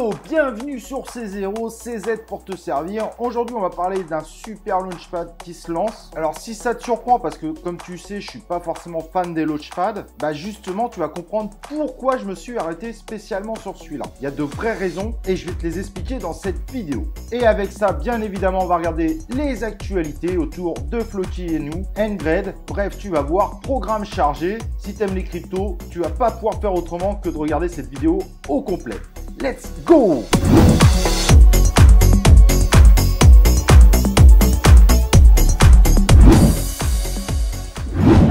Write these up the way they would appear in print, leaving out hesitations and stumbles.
Yo, bienvenue sur C0, CZ pour te servir. Aujourd'hui, on va parler d'un super launchpad qui se lance. Alors, si ça te surprend, parce que comme tu sais, je suis pas forcément fan des launchpads, bah justement, tu vas comprendre pourquoi je me suis arrêté spécialement sur celui-là. Il y a de vraies raisons et je vais te les expliquer dans cette vidéo. Et avec ça, bien évidemment, on va regarder les actualités autour de Floki et nous, Ngrade. Bref, tu vas voir, programme chargé. Si tu aimes les cryptos, tu vas pas pouvoir faire autrement que de regarder cette vidéo au complet. Let's go!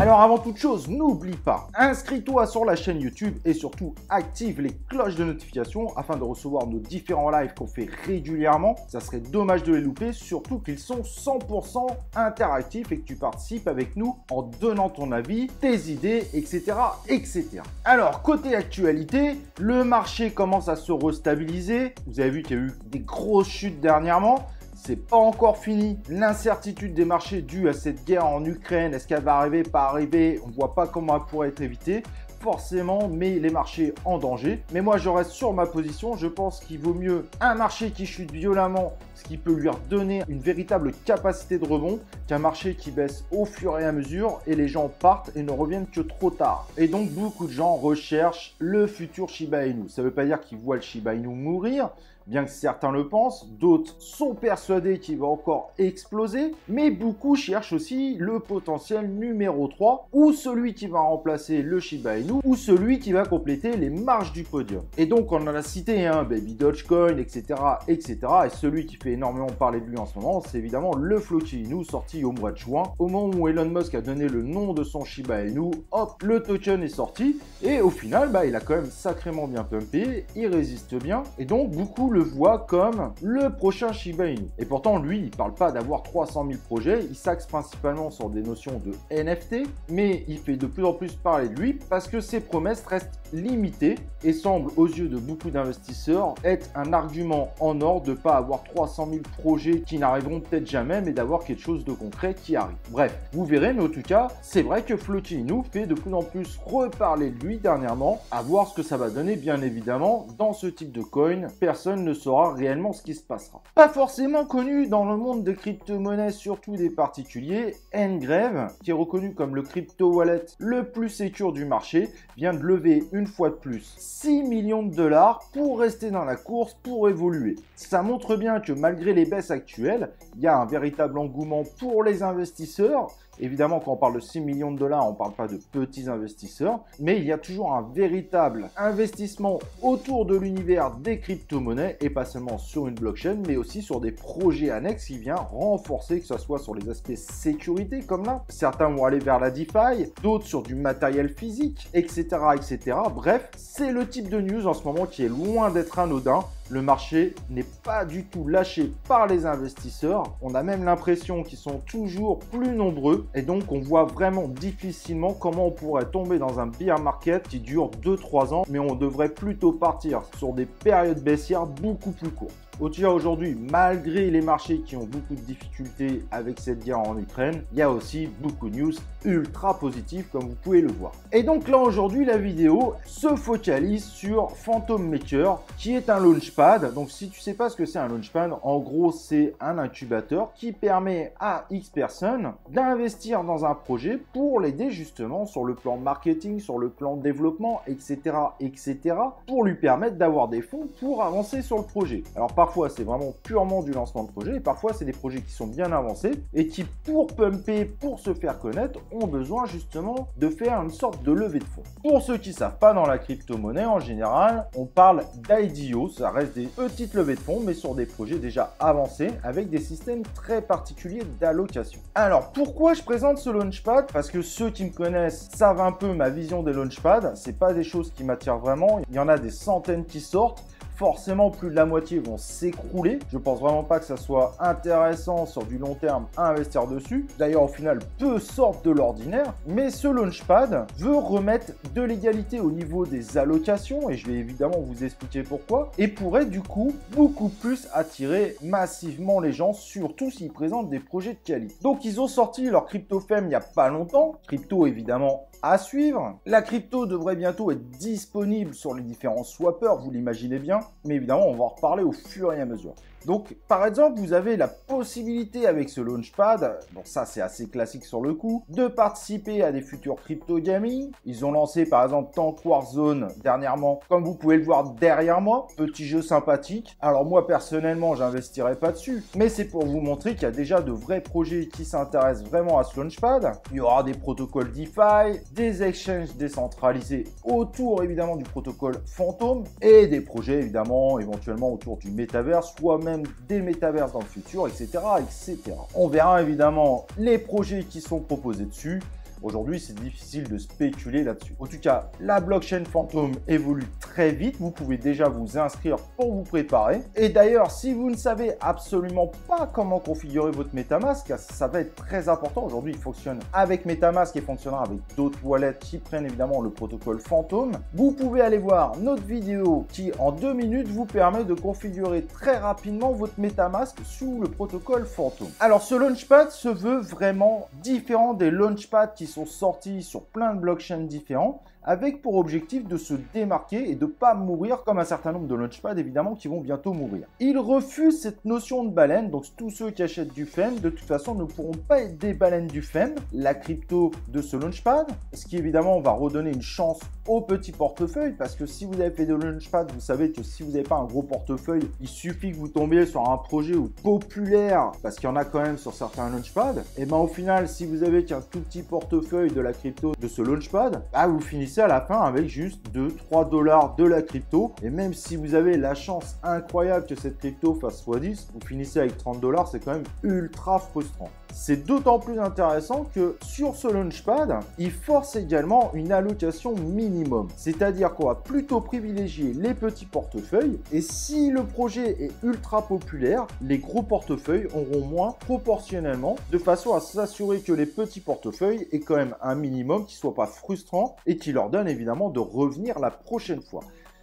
Alors avant toute chose, n'oublie pas, inscris-toi sur la chaîne YouTube et surtout active les cloches de notification afin de recevoir nos différents lives qu'on fait régulièrement. Ça serait dommage de les louper, surtout qu'ils sont 100% interactifs et que tu participes avec nous en donnant ton avis, tes idées, etc. etc. Alors côté actualité, le marché commence à se restabiliser. Vous avez vu qu'il y a eu des grosses chutes dernièrement. C'est pas encore fini. L'incertitude des marchés due à cette guerre en Ukraine, est-ce qu'elle va arriver, pas arriver? On ne voit pas comment elle pourrait être évitée. Forcément, met les marchés en danger. Mais moi, je reste sur ma position. Je pense qu'il vaut mieux un marché qui chute violemment, ce qui peut lui redonner une véritable capacité de rebond, qu'un marché qui baisse au fur et à mesure et les gens partent et ne reviennent que trop tard. Et donc, beaucoup de gens recherchent le futur Shiba Inu. Ça ne veut pas dire qu'ils voient le Shiba Inu mourir, bien que certains le pensent, d'autres sont persuadés qu'il va encore exploser, mais beaucoup cherchent aussi le potentiel numéro 3, ou celui qui va remplacer le Shiba Inu, ou celui qui va compléter les marges du podium. Et donc on en a cité un, Baby Dogecoin, etc., etc., et celui qui fait énormément parler de lui en ce moment, c'est évidemment le Floki Inu, sorti au mois de juin. Au moment où Elon Musk a donné le nom de son Shiba Inu, hop, le token est sorti, et au final, il a quand même sacrément bien pumpé, il résiste bien, et donc beaucoup le voit comme le prochain Shiba Inu. Et pourtant, lui, il parle pas d'avoir 300 000 projets, il s'axe principalement sur des notions de NFT, mais il fait de plus en plus parler de lui parce que ses promesses restent limitées et semblent aux yeux de beaucoup d'investisseurs être un argument en or de ne pas avoir 300 000 projets qui n'arriveront peut-être jamais, mais d'avoir quelque chose de concret qui arrive. Bref, vous verrez, mais en tout cas, c'est vrai que Floki Inu fait de plus en plus reparler de lui dernièrement, à voir ce que ça va donner, bien évidemment, dans ce type de coin, personne ne saura réellement ce qui se passera. Pas forcément connu dans le monde des crypto-monnaies, surtout des particuliers, Ngrave, qui est reconnu comme le crypto wallet le plus sécure du marché, vient de lever une fois de plus 6 millions de dollars pour rester dans la course, pour évoluer. Ça montre bien que malgré les baisses actuelles, il y a un véritable engouement pour les investisseurs. Évidemment, quand on parle de 6 millions de dollars, on ne parle pas de petits investisseurs, mais il y a toujours un véritable investissement autour de l'univers des crypto-monnaies et pas seulement sur une blockchain, mais aussi sur des projets annexes qui viennent renforcer, que ce soit sur les aspects sécurité comme là. Certains vont aller vers la DeFi, d'autres sur du matériel physique, etc., etc. Bref, c'est le type de news en ce moment qui est loin d'être anodin. Le marché n'est pas du tout lâché par les investisseurs. On a même l'impression qu'ils sont toujours plus nombreux. Et donc, on voit vraiment difficilement comment on pourrait tomber dans un bear market qui dure 2-3 ans. Mais on devrait plutôt partir sur des périodes baissières beaucoup plus courtes. Aujourd'hui, malgré les marchés qui ont beaucoup de difficultés avec cette guerre en Ukraine, il y a aussi beaucoup de news ultra positives comme vous pouvez le voir. Et donc là aujourd'hui, la vidéo se focalise sur Phantom Maker qui est un launchpad. Donc si tu sais pas ce que c'est un launchpad, en gros c'est un incubateur qui permet à X personnes d'investir dans un projet pour l'aider justement sur le plan marketing, sur le plan développement, etc., etc., pour lui permettre d'avoir des fonds pour avancer sur le projet. Alors parfois, c'est vraiment purement du lancement de projet et parfois, c'est des projets qui sont bien avancés et qui, pour pumper, pour se faire connaître, ont besoin justement de faire une sorte de levée de fonds. Pour ceux qui ne savent pas, dans la crypto-monnaie, en général, on parle d'IDO, ça reste des petites levées de fonds, mais sur des projets déjà avancés avec des systèmes très particuliers d'allocation. Alors, pourquoi je présente ce launchpad? Parce que ceux qui me connaissent savent un peu ma vision des launchpads. C'est pas des choses qui m'attirent vraiment. Il y en a des centaines qui sortent. Forcément, plus de la moitié vont s'écrouler. Je pense vraiment pas que ça soit intéressant sur du long terme à investir dessus. D'ailleurs, au final, peu sortent de l'ordinaire. Mais ce launchpad veut remettre de l'égalité au niveau des allocations, et je vais évidemment vous expliquer pourquoi, et pourrait du coup beaucoup plus attirer massivement les gens, surtout s'ils présentent des projets de qualité. Donc, ils ont sorti leur CryptoFem il n'y a pas longtemps. Crypto, évidemment, à suivre. La crypto devrait bientôt être disponible sur les différents swappers, vous l'imaginez bien. mais évidemment, on va en reparler au fur et à mesure. Donc, par exemple, vous avez la possibilité avec ce Launchpad, bon ça c'est assez classique sur le coup, de participer à des futurs crypto gaming. Ils ont lancé par exemple Tank Warzone dernièrement, comme vous pouvez le voir derrière moi, petit jeu sympathique. Alors moi personnellement, j'investirai pas dessus, mais c'est pour vous montrer qu'il y a déjà de vrais projets qui s'intéressent vraiment à ce Launchpad. Il y aura des protocoles DeFi, des exchanges décentralisés autour évidemment du protocole Phantom et des projets évidemment éventuellement autour du métaverse, soit même des métaverses dans le futur, etc., etc. On verra évidemment les projets qui sont proposés dessus. Aujourd'hui, c'est difficile de spéculer là-dessus. En tout cas, la blockchain Phantom évolue très vite. Vous pouvez déjà vous inscrire pour vous préparer. Et d'ailleurs, si vous ne savez absolument pas comment configurer votre MetaMask, ça va être très important. Aujourd'hui, il fonctionne avec MetaMask et fonctionnera avec d'autres wallets qui prennent évidemment le protocole Phantom. Vous pouvez aller voir notre vidéo qui, en 2 minutes, vous permet de configurer très rapidement votre MetaMask sous le protocole Phantom. Alors, ce Launchpad se veut vraiment différent des Launchpads qui sont sortis sur plein de blockchains différents, avec pour objectif de se démarquer et de ne pas mourir comme un certain nombre de Launchpads évidemment qui vont bientôt mourir. Ils refusent cette notion de baleine, donc tous ceux qui achètent du FEM de toute façon ne pourront pas être des baleines du FEM, la crypto de ce Launchpad, ce qui évidemment va redonner une chance au petit portefeuille, parce que si vous avez fait de Launchpad, vous savez que si vous n'avez pas un gros portefeuille, il suffit que vous tombiez sur un projet populaire, parce qu'il y en a quand même sur certains Launchpads, et ben au final si vous avez qu'un tout petit portefeuille de la crypto de ce Launchpad, bah vous finissez à la fin avec juste 2-3 $ de la crypto, et même si vous avez la chance incroyable que cette crypto fasse x10, vous finissez avec 30 $, c'est quand même ultra frustrant. C'est d'autant plus intéressant que sur ce Launchpad, il force également une allocation minimum. C'est-à-dire qu'on va plutôt privilégier les petits portefeuilles, et si le projet est ultra populaire, les gros portefeuilles auront moins proportionnellement, de façon à s'assurer que les petits portefeuilles aient quand même un minimum qui ne soit pas frustrant et qui leur donne évidemment de revenir la prochaine fois.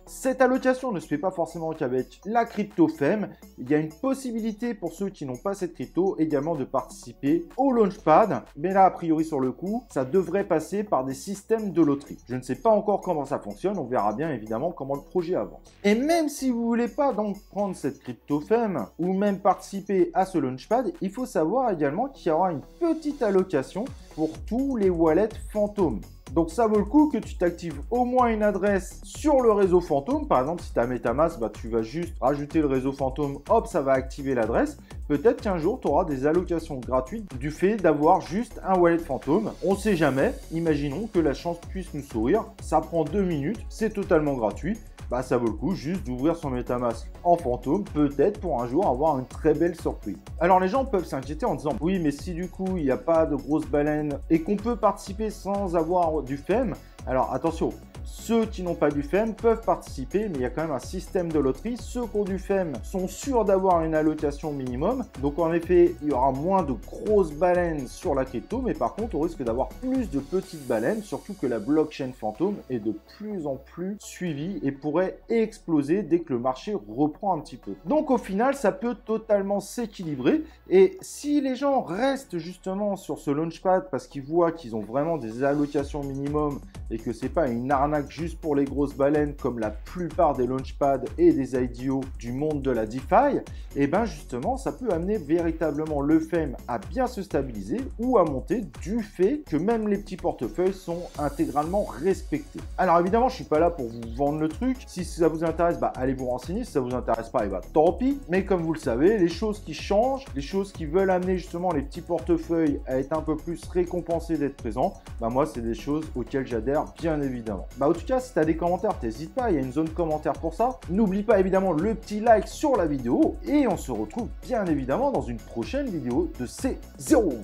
Cette allocation ne se fait pas forcément qu'avec la crypto FEM. Il y a une possibilité pour ceux qui n'ont pas cette crypto également de participer au Launchpad. Mais là, a priori sur le coup, ça devrait passer par des systèmes de loterie. Je ne sais pas encore comment ça fonctionne. On verra bien évidemment comment le projet avance. Et même si vous ne voulez pas donc prendre cette crypto FEM ou même participer à ce Launchpad, il faut savoir également qu'il y aura une petite allocation pour tous les wallets Phantom. Donc ça vaut le coup que tu t'actives au moins une adresse sur le réseau Phantom. Par exemple, si tu as MetaMask, bah, tu vas juste rajouter le réseau Phantom, hop, ça va activer l'adresse. Peut-être qu'un jour, tu auras des allocations gratuites du fait d'avoir juste un wallet Phantom. On ne sait jamais, imaginons que la chance puisse nous sourire. Ça prend 2 minutes, c'est totalement gratuit. Bah, ça vaut le coup juste d'ouvrir son MetaMask en fantôme, peut-être pour un jour avoir une très belle surprise. Alors les gens peuvent s'inquiéter en disant oui, mais si du coup il n'y a pas de grosses baleines et qu'on peut participer sans avoir du FEM, alors attention, ceux qui n'ont pas du FEM peuvent participer, mais il y a quand même un système de loterie. Ceux qui ont du FEM sont sûrs d'avoir une allocation minimum. Donc en effet, il y aura moins de grosses baleines sur la crypto, mais par contre, on risque d'avoir plus de petites baleines, surtout que la blockchain Phantom est de plus en plus suivie et pourrait exploser dès que le marché reprend un petit peu. Donc au final, ça peut totalement s'équilibrer. Et si les gens restent justement sur ce Launchpad parce qu'ils voient qu'ils ont vraiment des allocations minimum et que c'est pas une arnaque juste pour les grosses baleines comme la plupart des launchpads et des IDO du monde de la DeFi, et ben justement ça peut amener véritablement le FEM à bien se stabiliser ou à monter du fait que même les petits portefeuilles sont intégralement respectés. Alors évidemment je suis pas là pour vous vendre le truc, si ça vous intéresse bah allez vous renseigner, si ça vous intéresse pas et bah tant pis, mais comme vous le savez les choses qui changent, les choses qui veulent amener justement les petits portefeuilles à être un peu plus récompensés d'être présents, bah moi c'est des choses auxquelles j'adhère bien évidemment. Bah en tout cas si tu as des commentaires t'hésites pas, il y a une zone commentaire pour ça. N'oublie pas évidemment le petit like sur la vidéo et on se retrouve bien évidemment dans une prochaine vidéo de C0.